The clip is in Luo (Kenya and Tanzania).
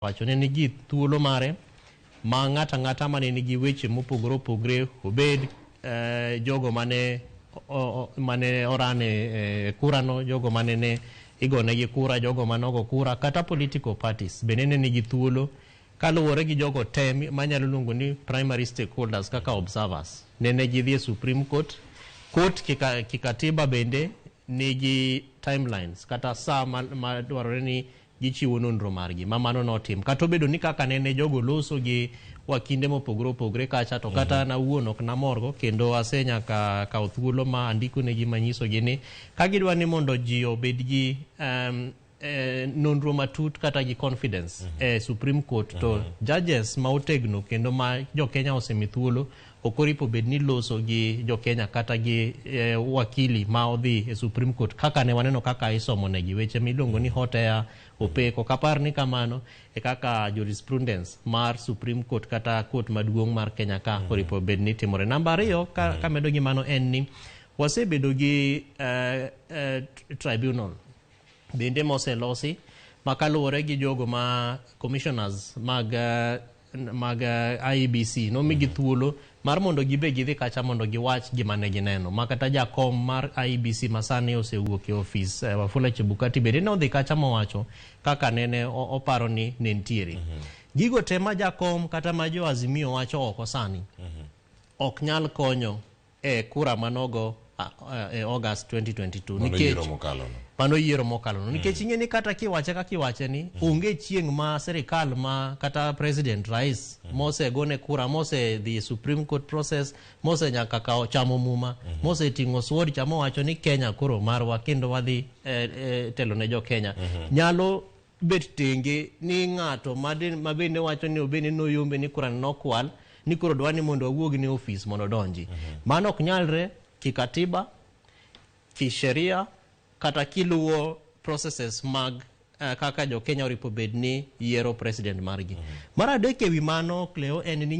wacho ne nigi thuolo mare ma ng'ata mane nigi weche mopogore opogore obed jogo mane orane kurano, jogo mane ne igonegi kura, jogo manogo kura, kata political parties bende ne nigi thuolo kaluwore gi jogo te manyalo luongo ni primary stakeholders kaka observers ne gidhi e Supreme Court. Court kikatiba bende nigi timelines kata saa ma dwarore ni gichiwo nonro margi ma mano notim kata obedo ni kaka nene jogo loso gi wakinde mopogore opogore kacha to kata na wuon ok namorgo kendo asenya kawo thuolo ma andiko negi manyiso gi ni ka gidwa ni mondo ji obed gi nonro matut kata gi confidence Supreme Court to judges ma otegno kendo ma jo Kenya osemi thuolo okoripo bed ni loso gi jo Kenya kata gi wakili ma odhi e Supreme Court kaka ne waneno kaka isomo negi weche miluongo ni hot air opeko kapar ni kamano e kaka jurisprudence mar Supreme Court kata court maduong' mar Kenya ka oripo bed ni timore. Namba 2 ka medo gi mano en ni wasebedo gi tribunal bende moselosi makaluwore gi jogo ma commissioners mag IEBC nomigi thuolo mar mondo gibe gidhi kacha mondo giwach gima ne gineno makata jakom mar IEBC masani osewuok e ofis Wafula Chebukati bende ne odhi kacha mowacho kaka nene oparo ni nentiere gigo tema jakom kata ma jo Azimio wacho oko sani ok nyal konyo e kura manogo e August 2022 nikech mano yiero mokalo nikech ing'e ni kata kiwache ni onge chieng' ma serikal ma kata president rais mose gone kura mose the Supreme Court process mose nyaka kawo chamo muma mose ting'o sword chamo wacho ni Kenya koro marwa kendo wadhi telo ne jo Kenya nyalo bet tenge ni ng'ato ma bende wacho ni obene noyombe ni kura nokwal ni koro dwani mondo awuog ni ofis mondo donji mano ok nyalre kikatiba kisheria kata kiluwo processes mag kaka jo Kenya oripo bed ni yiero president margi. Mar adek ewi mano Cleo en ni